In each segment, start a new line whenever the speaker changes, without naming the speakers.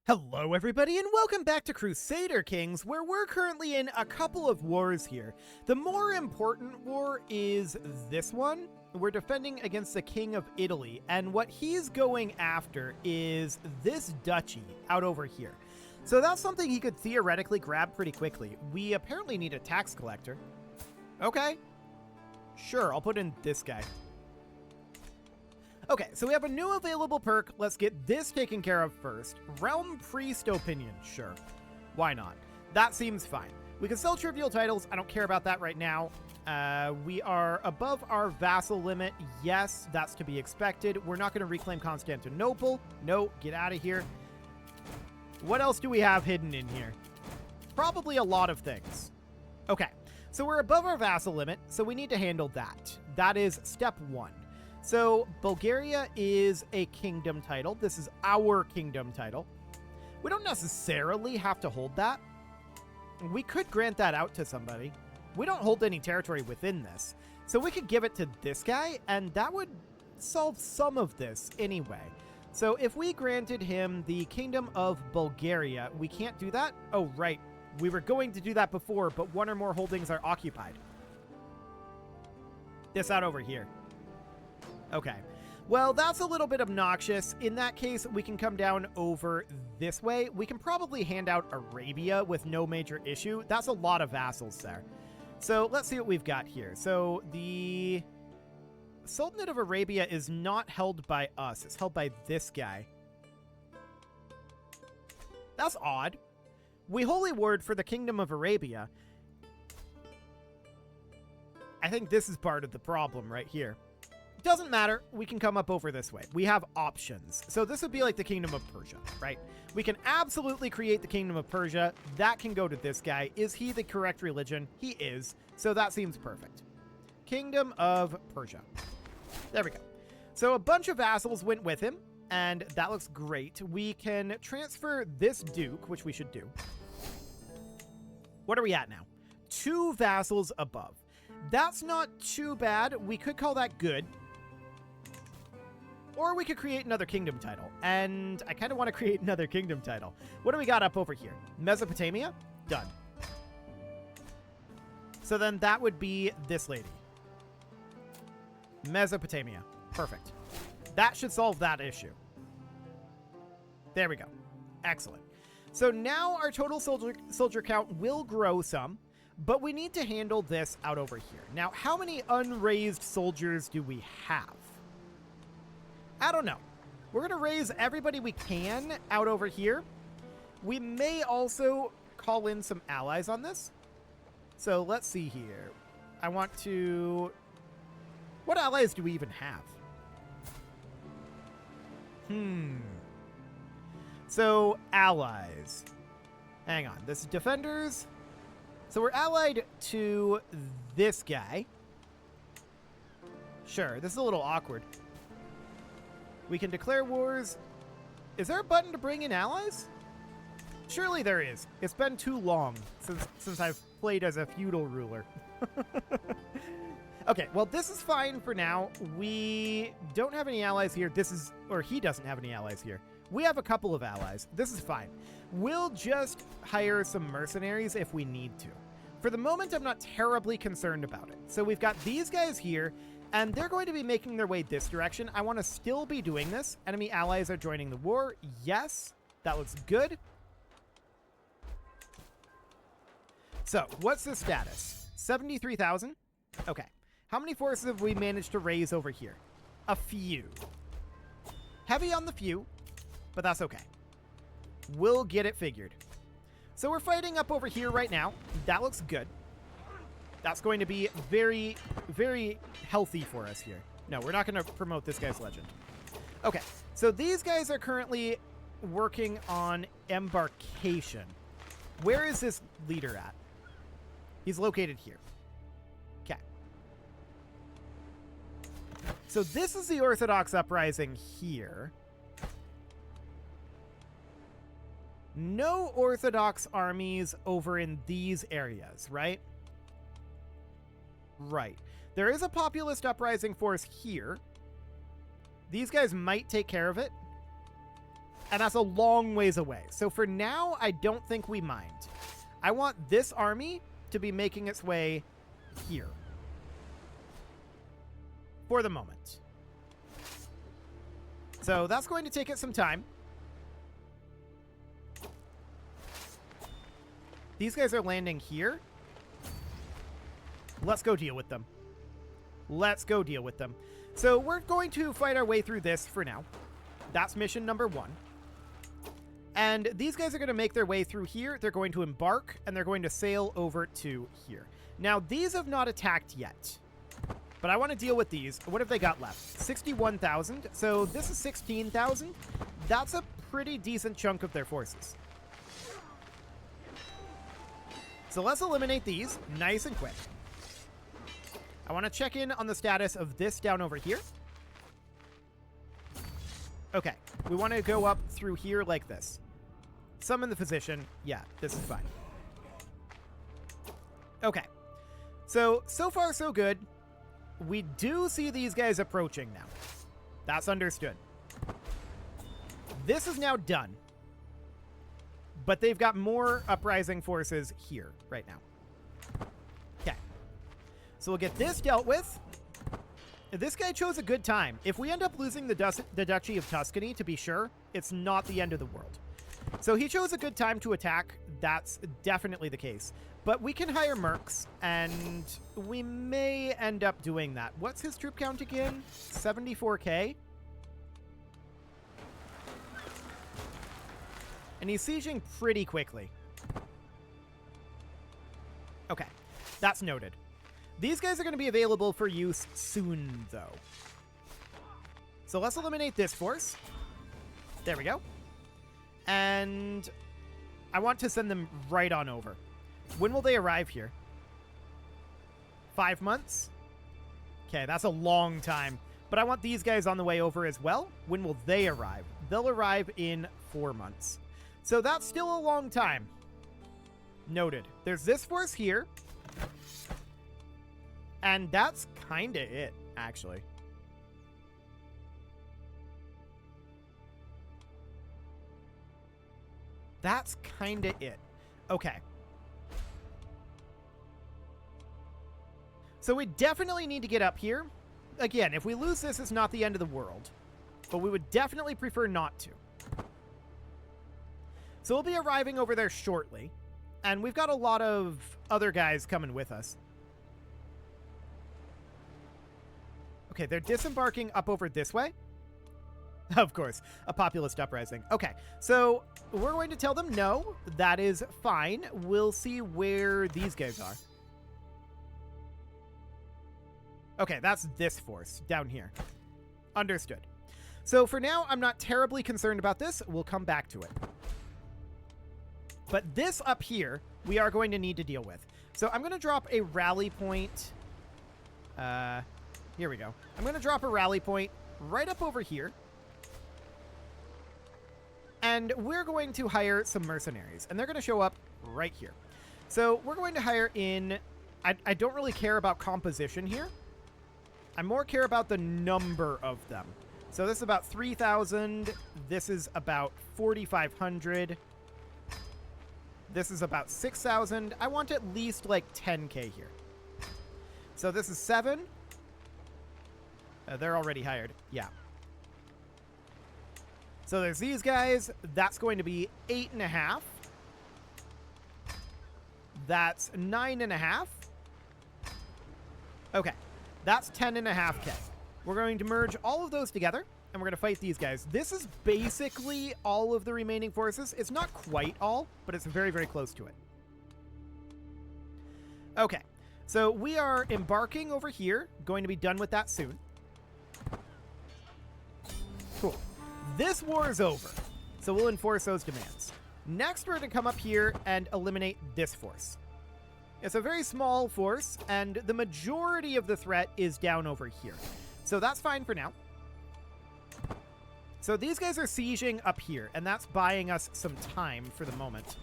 Hello everybody and welcome back to Crusader Kings, where we're currently in a couple of wars here. The more important war is this one. We're defending against the King of Italy, and what he's going after is this duchy out over here. So that's something he could theoretically grab pretty quickly. We apparently need a tax collector. Okay. Sure, I'll put in this guy. Okay, so we have a new available perk. Let's get this taken care of first. Realm Priest Opinion, sure. Why not? That seems fine. We can sell trivial titles. I don't care about that right now. We are above our vassal limit. Yes, that's to be expected. We're not going to reclaim Constantinople. No, get out of here. What else do we have hidden in here? Probably a lot of things. Okay, so we're above our vassal limit, so we need to handle that. That is step one. So, Bulgaria is a kingdom title. This is our kingdom title. We don't necessarily have to hold that. We could grant that out to somebody. We don't hold any territory within this. So we could give it to this guy, and that would solve some of this anyway. So if we granted him the Kingdom of Bulgaria, we can't do that? Oh, right. We were going to do that before, but one or more holdings are occupied. This out over here. Okay, well, that's a little bit obnoxious. In that case, we can come down over this way. We can probably hand out Arabia with no major issue. That's a lot of vassals there. So let's see what we've got here. So the Sultanate of Arabia is not held by us. It's held by this guy. That's odd. We holy ward for the Kingdom of Arabia. I think this is part of the problem right here. Doesn't matter. We can come up over this way. We have options. So this would be like the Kingdom of Persia, right? We can absolutely create the Kingdom of Persia. That can go to this guy. Is he the correct religion? He is. So that seems perfect. Kingdom of Persia. There we go. So a bunch of vassals went with him, and that looks great. We can transfer this duke, which we should do. What are we at now? 2 vassals above. That's not too bad. We could call that good. Or we could create another kingdom title. And I kind of want to create another kingdom title. What do we got up over here? Mesopotamia? Done. So then that would be this lady. Mesopotamia. Perfect. That should solve that issue. There we go. Excellent. So now our total soldier count will grow some. But we need to handle this out over here. Now, how many unraised soldiers do we have? I don't know. We're going to raise everybody we can out over here. We may also call in some allies on this. So let's see here. I want to... What allies do we even have? So, allies. Hang on. This is defenders. So we're allied to this guy. Sure, this is a little awkward. We can declare wars. Is there a button to bring in allies? Surely there is. It's been too long since I've played as a feudal ruler. Okay, well, this is fine for now. We don't have any allies here. He doesn't have any allies here. We have a couple of allies. This is fine. We'll just hire some mercenaries if we need to. For the moment, I'm not terribly concerned about it. So we've got these guys here, and they're going to be making their way this direction. I want to still be doing this. Enemy allies are joining the war. Yes, that looks good. So what's the status? 73,000? Okay. How many forces have we managed to raise over here? A few. Heavy on the few, but that's okay. We'll get it figured. So we're fighting up over here right now. That looks good. That's going to be very, very healthy for us here. No, we're not going to promote this guy's legend. Okay, so these guys are currently working on embarkation. Where is this leader at? He's located here. Okay. So this is the Orthodox uprising here. No Orthodox armies over in these areas, right? Right. There is a populist uprising force here. These guys might take care of it. And that's a long ways away. So for now, I don't think we mind. I want this army to be making its way here. For the moment. So that's going to take it some time. These guys are landing here. Let's go deal with them. Let's go deal with them. So we're going to fight our way through this for now. That's mission number 1. And these guys are going to make their way through here. They're going to embark, and they're going to sail over to here. Now, these have not attacked yet. But I want to deal with these. What have they got left? 61,000. So this is 16,000. That's a pretty decent chunk of their forces. So let's eliminate these nice and quick. I want to check in on the status of this down over here. Okay, we want to go up through here like this. Summon the physician. Yeah, this is fine. Okay, so far so good. We do see these guys approaching now. That's understood. This is now done. But they've got more uprising forces here right now. Okay. So we'll get this dealt with. This guy chose a good time. If we end up losing the Duchy of Tuscany, to be sure, it's not the end of the world. So he chose a good time to attack. That's definitely the case. But we can hire mercs, and we may end up doing that. What's his troop count again? 74k? And he's sieging pretty quickly. Okay, that's noted. These guys are going to be available for use soon, though. So let's eliminate this force. There we go. And I want to send them right on over. When will they arrive here? 5 months? Okay, that's a long time. But I want these guys on the way over as well. When will they arrive? They'll arrive in 4 months. So that's still a long time. Noted. There's this force here. And that's kind of it, actually. That's kind of it. Okay. So we definitely need to get up here. Again, if we lose this, it's not the end of the world. But we would definitely prefer not to. So we'll be arriving over there shortly. And we've got a lot of other guys coming with us. Okay, they're disembarking up over this way. Of course, a populist uprising. Okay, so we're going to tell them no. That is fine. We'll see where these guys are. Okay, that's this force down here. Understood. So for now, I'm not terribly concerned about this. We'll come back to it. But this up here, we are going to need to deal with. So I'm going to drop a rally point. Here we go. I'm going to drop a rally point right up over here. And we're going to hire some mercenaries. And they're going to show up right here. So we're going to hire in... I don't really care about composition here. I more care about the number of them. So this is about 3,000. This is about 4,500. This is about 6,000. I want at least like 10k here. So this is 7. They're already hired. Yeah. So there's these guys. That's going to be 8.5. That's 9.5. Okay. That's 10.5k. We're going to merge all of those together, and we're going to fight these guys. This is basically all of the remaining forces. It's not quite all, but it's very, very close to it. Okay. So we are embarking over here. Going to be done with that soon. Cool. This war is over, so we'll enforce those demands. Next, we're going to come up here and eliminate this force. It's a very small force, and the majority of the threat is down over here. So that's fine for now. So these guys are sieging up here, and that's buying us some time for the moment.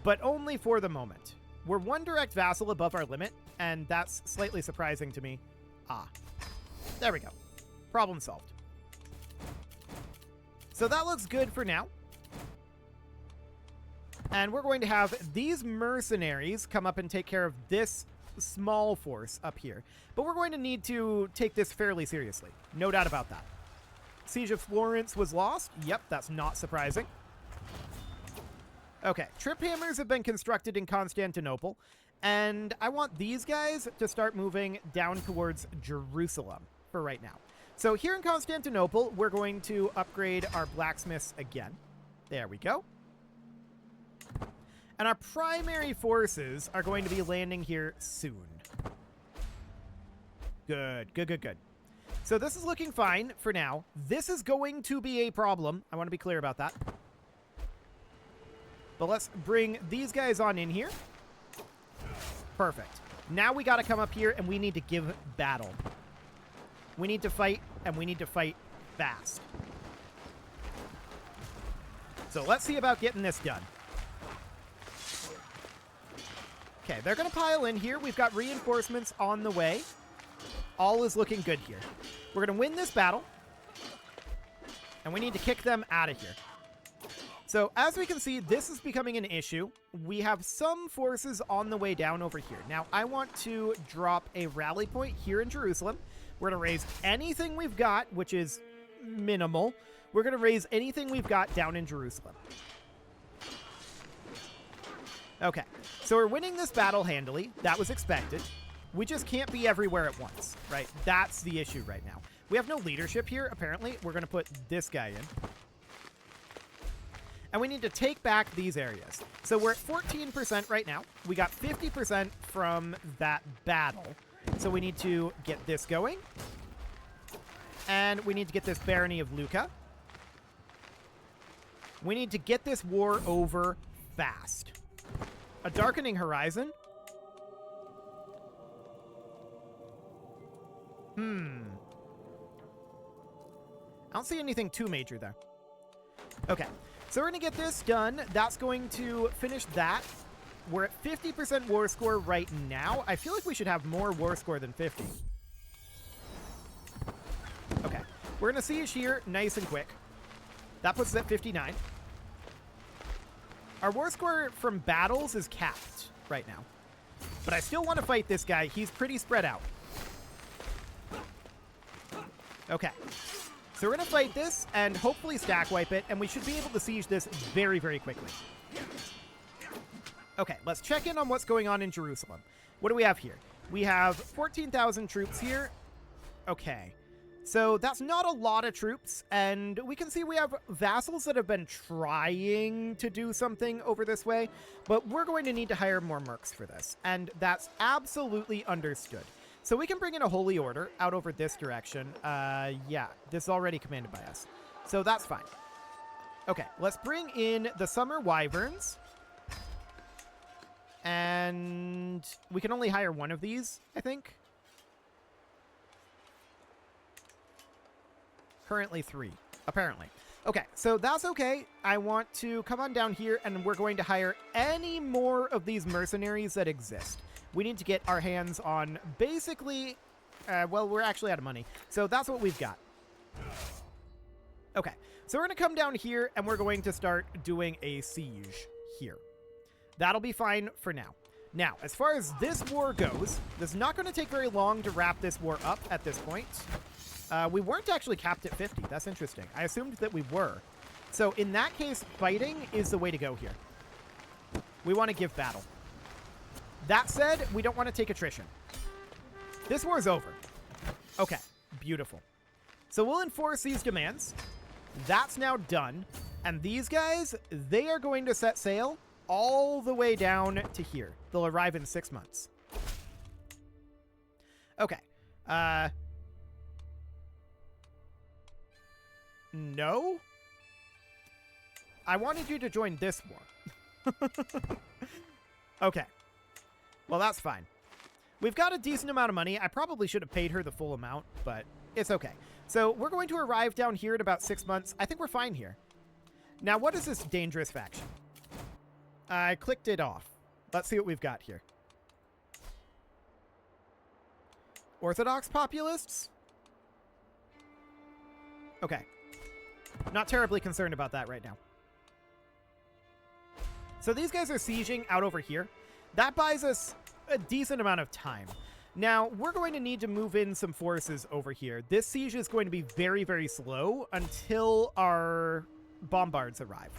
But only for the moment. We're one direct vassal above our limit, and that's slightly surprising to me. Ah. There we go. Problem solved. So that looks good for now. And we're going to have these mercenaries come up and take care of this small force up here. But we're going to need to take this fairly seriously. No doubt about that. Siege of Florence was lost. Yep, that's not surprising. Okay, trip hammers have been constructed in Constantinople. And I want these guys to start moving down towards Jerusalem for right now. So here in Constantinople, we're going to upgrade our blacksmiths again. There we go. And our primary forces are going to be landing here soon. Good, good, good, good. So this is looking fine for now. This is going to be a problem. I want to be clear about that. But let's bring these guys on in here. Perfect. Now we got to come up here and we need to give battle. We need to fight, and we need to fight fast. So let's see about getting this done. Okay, they're going to pile in here. We've got reinforcements on the way. All is looking good here. We're going to win this battle, and we need to kick them out of here. So as we can see, this is becoming an issue. We have some forces on the way down over here. Now, I want to drop a rally point here in Jerusalem. We're going to raise anything we've got, which is minimal. We're going to raise anything we've got down in Jerusalem. Okay, so we're winning this battle handily. That was expected. We just can't be everywhere at once, right? That's the issue right now. We have no leadership here, apparently. We're going to put this guy in. And we need to take back these areas. So we're at 14% right now. We got 50% from that battle. So we need to get this going. And we need to get this barony of Lucca. We need to get this war over fast. A darkening horizon? I don't see anything too major there. Okay, so we're going to get this done. That's going to finish that. We're at 50% war score right now. I feel like we should have more war score than 50. Okay, we're going to siege here nice and quick. That puts us at 59. Our war score from battles is capped right now. But I still want to fight this guy. He's pretty spread out. Okay. So we're going to fight this and hopefully stack wipe it, and we should be able to siege this very, very quickly. Okay, let's check in on what's going on in Jerusalem. What do we have here? We have 14,000 troops here. Okay. So that's not a lot of troops, and we can see we have vassals that have been trying to do something over this way, but we're going to need to hire more mercs for this, and that's absolutely understood. So we can bring in a holy order out over this direction. Yeah, this is already commanded by us, so that's fine. Okay, let's bring in the summer wyverns, and we can only hire one of these, I think. Currently 3, apparently. Okay, so that's okay. I want to come on down here, and we're going to hire any more of these mercenaries that exist. We need to get our hands on basically, well, we're actually out of money. So that's what we've got. Okay, so we're going to come down here, and we're going to start doing a siege here. That'll be fine for now. Now, as far as this war goes, this is not going to take very long to wrap this war up at this point. We weren't actually capped at 50. That's interesting. I assumed that we were. So in that case, fighting is the way to go here. We want to give battle. That said, we don't want to take attrition. This war is over. Okay, beautiful. So we'll enforce these demands. That's now done. And these guys, they are going to set sail all the way down to here. They'll arrive in 6 months. Okay. No? I wanted you to join this war. Okay. Well, that's fine. We've got a decent amount of money. I probably should have paid her the full amount, but it's okay. So we're going to arrive down here in about 6 months. I think we're fine here. Now, what is this dangerous faction? I clicked it off. Let's see what we've got here. Orthodox populists? Okay. Not terribly concerned about that right now. So these guys are sieging out over here. That buys us a decent amount of time. Now, we're going to need to move in some forces over here. This siege is going to be very, very slow until our bombards arrive,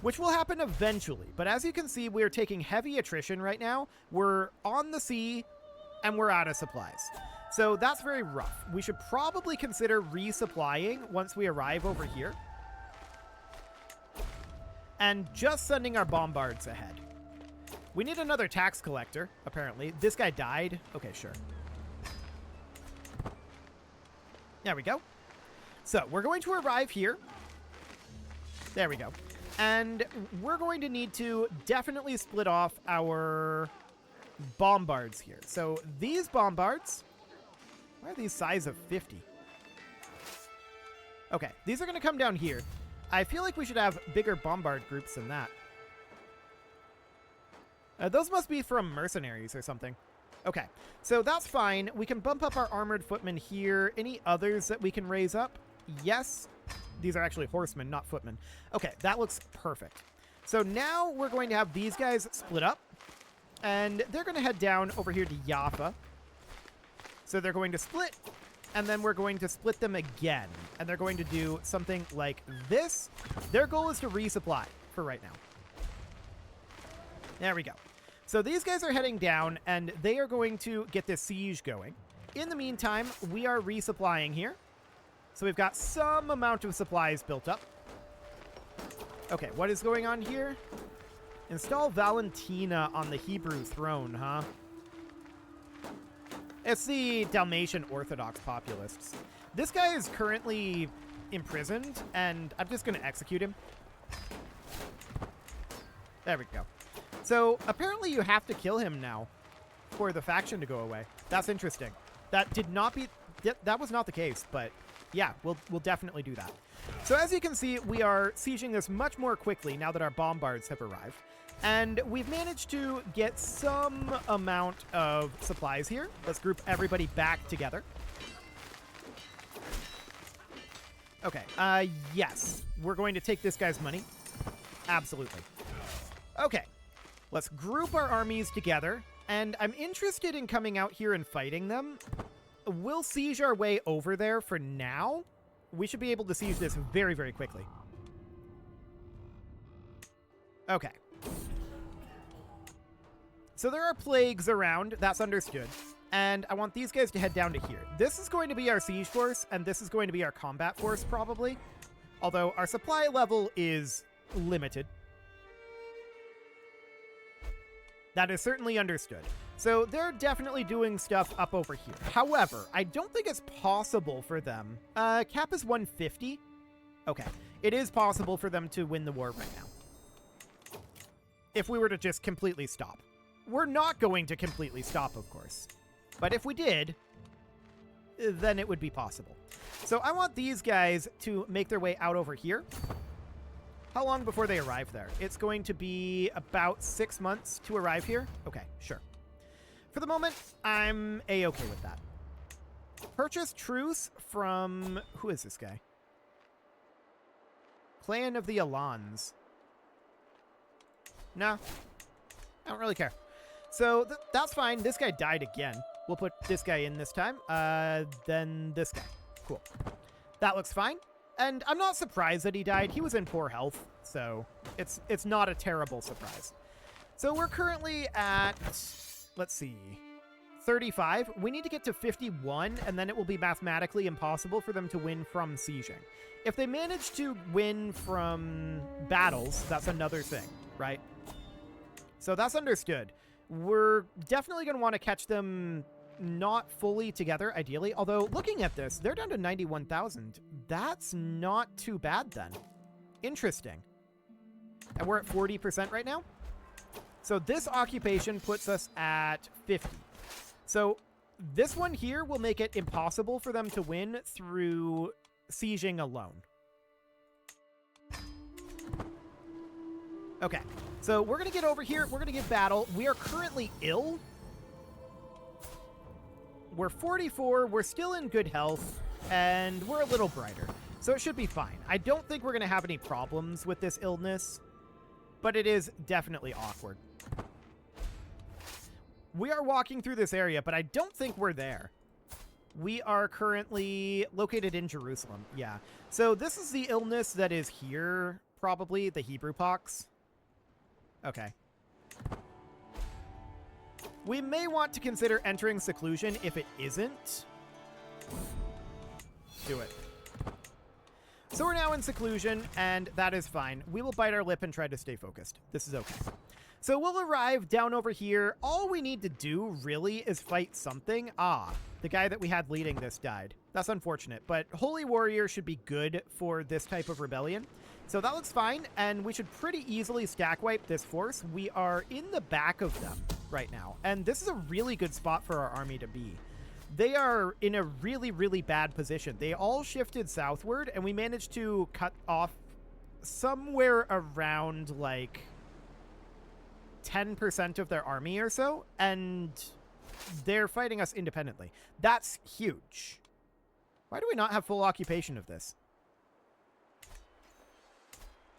which will happen eventually. But as you can see, we're taking heavy attrition right now. We're on the sea, and we're out of supplies. So that's very rough. We should probably consider resupplying once we arrive over here. And just sending our bombards ahead. We need another tax collector, apparently. This guy died. Okay, sure. There we go. So we're going to arrive here. There we go. And we're going to need to definitely split off our bombards here. So these bombards, why are these size of 50? Okay, these are going to come down here. I feel like we should have bigger bombard groups than that. Those must be from mercenaries or something. Okay, so that's fine. We can bump up our armored footmen here. Any others that we can raise up? Yes. These are actually horsemen, not footmen. Okay, that looks perfect. So now we're going to have these guys split up. And they're going to head down over here to Jaffa. So they're going to split. And then we're going to split them again. And they're going to do something like this. Their goal is to resupply for right now. There we go. So these guys are heading down, and they are going to get this siege going. In the meantime, we are resupplying here. So we've got some amount of supplies built up. Okay, what is going on here? Install Valentina on the Hebrew throne, huh? It's the Dalmatian Orthodox populists. This guy is currently imprisoned, and I'm just going to execute him. There we go. So apparently you have to kill him now for the faction to go away. That's interesting. That was not the case, but yeah, we'll definitely do that. So as you can see, we are sieging this much more quickly now that our bombards have arrived. And we've managed to get some amount of supplies here. Let's group everybody back together. Okay, yes. We're going to take this guy's money. Absolutely. Okay. Let's group our armies together, and I'm interested in coming out here and fighting them. We'll siege our way over there for now. We should be able to siege this very, very quickly. Okay. So there are plagues around, that's understood. And I want these guys to head down to here. This is going to be our siege force, and this is going to be our combat force, probably. Although our supply level is limited. That is certainly understood. So they're definitely doing stuff up over here. However, I don't think it's possible for them. Cap is 150. Okay. It is possible for them to win the war right now. If we were to just completely stop. We're not going to completely stop, of course. But if we did, then it would be possible. So I want these guys to make their way out over here. How long before they arrive there? It's going to be about 6 months to arrive here. Okay, sure. For the moment, I'm A-okay with that. Purchase truce from... Who is this guy? Clan of the Alans. No. I don't really care. So that's fine. This guy died again. We'll put this guy in this time. Then this guy. Cool. That looks fine. And I'm not surprised that he died. He was in poor health, so it's not a terrible surprise. So we're currently at, let's see, 35. We need to get to 51, and then it will be mathematically impossible for them to win from sieging. If they manage to win from battles, that's another thing, right? So that's understood. We're definitely going to want to catch them not fully together, ideally. Although, looking at this, they're down to 91,000. That's not too bad, then. Interesting. And we're at 40% right now. So this occupation puts us at 50. So this one here will make it impossible for them to win through sieging alone. Okay, so we're going to get over here. We're going to give battle. We are currently ill. We're 44. We're still in good health. And we're a little brighter. So it should be fine. I don't think we're going to have any problems with this illness, but it is definitely awkward. We are walking through this area, but I don't think we're there. We are currently located in Jerusalem. Yeah. So this is the illness that is here, probably, the Hebrew pox. Okay. We may want to consider entering seclusion if it isn't. Do it. So we're now in seclusion, and that is fine. We will bite our lip and try to stay focused. This is okay. So we'll arrive down over here. All we need to do, really, is fight something. Ah, the guy that we had leading this died. That's unfortunate, but Holy Warrior should be good for this type of rebellion. So that looks fine, and we should pretty easily stack wipe this force. We are in the back of them right now, and this is a really good spot for our army to be. They are in a really, really bad position. They all shifted southward, and we managed to cut off somewhere around, like, 10% of their army or so, and they're fighting us independently. That's huge. Why do we not have full occupation of this?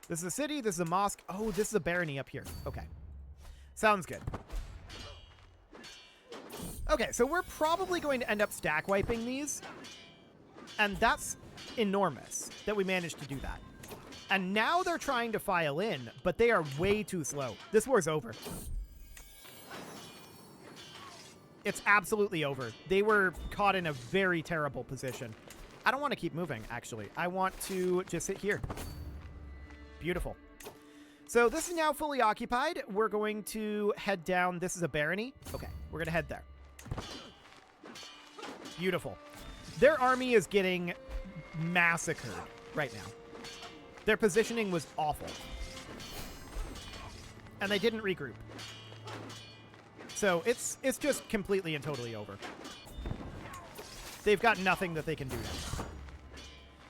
This is a city, this is a mosque. Oh, this is a barony up here. Okay. Sounds good. Okay, so we're probably going to end up stack wiping these, and that's enormous that we managed to do that. And now they're trying to file in, but they are way too slow. This war's over. It's absolutely over. They were caught in a very terrible position. I don't want to keep moving, actually. I want to just sit here. Beautiful. So this is now fully occupied. We're going to head down. This is a barony. Okay, we're going to head there. Beautiful. Their army is getting massacred right now. Their positioning was awful. And they didn't regroup. So it's just completely and totally over. They've got nothing that they can do now.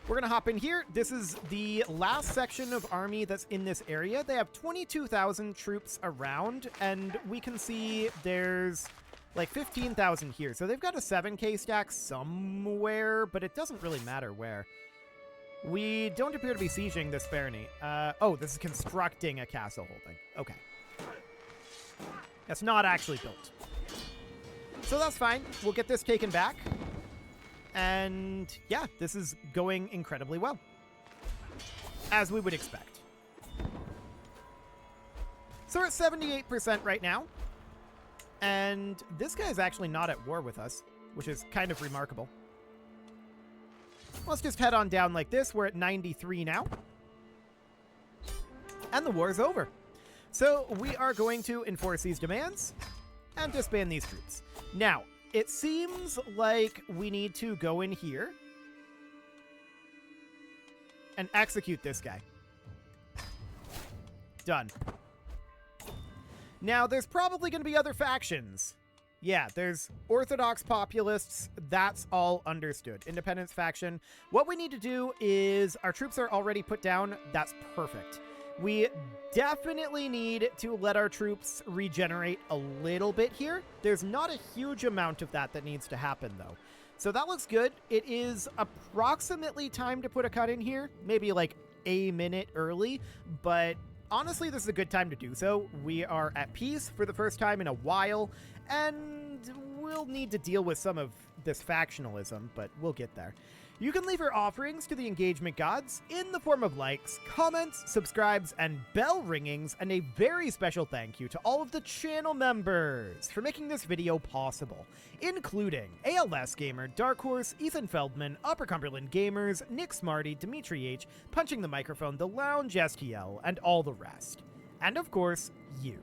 We're going to hop in here. This is the last section of army that's in this area. They have 22,000 troops around, and we can see there's like 15,000 here. So they've got a 7K stack somewhere, but it doesn't really matter where. We don't appear to be sieging this barony. Oh, this is constructing a castle holding. Okay. That's not actually built. So that's fine. We'll get this taken back. And yeah, this is going incredibly well. As we would expect. So we're at 78% right now. And this guy is actually not at war with us, which is kind of remarkable. Let's just head on down like this. We're at 93 now. And the war is over. So we are going to enforce these demands and disband these troops. Now, it seems like we need to go in here and execute this guy. Done. Now, there's probably going to be other factions. Yeah, there's Orthodox populists. That's all understood. Independence faction. What we need to do is our troops are already put down. That's perfect. We definitely need to let our troops regenerate a little bit here. There's not a huge amount of that needs to happen, though. So that looks good. It is approximately time to put a cut in here. Maybe like a minute early, but honestly, this is a good time to do so. We are at peace for the first time in a while, and we'll need to deal with some of this factionalism, but we'll get there. You can leave your offerings to the engagement gods in the form of likes, comments, subscribes, and bell ringings, and a very special thank you to all of the channel members for making this video possible, including ALS Gamer, Dark Horse, Ethan Feldman, Upper Cumberland Gamers, Nick Smarty, Dimitri H, Punching the Microphone, The Lounge STL, and all the rest. And of course, you.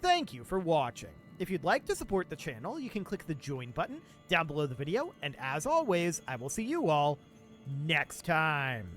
Thank you for watching. If you'd like to support the channel, you can click the join button down below the video, and as always, I will see you all next time.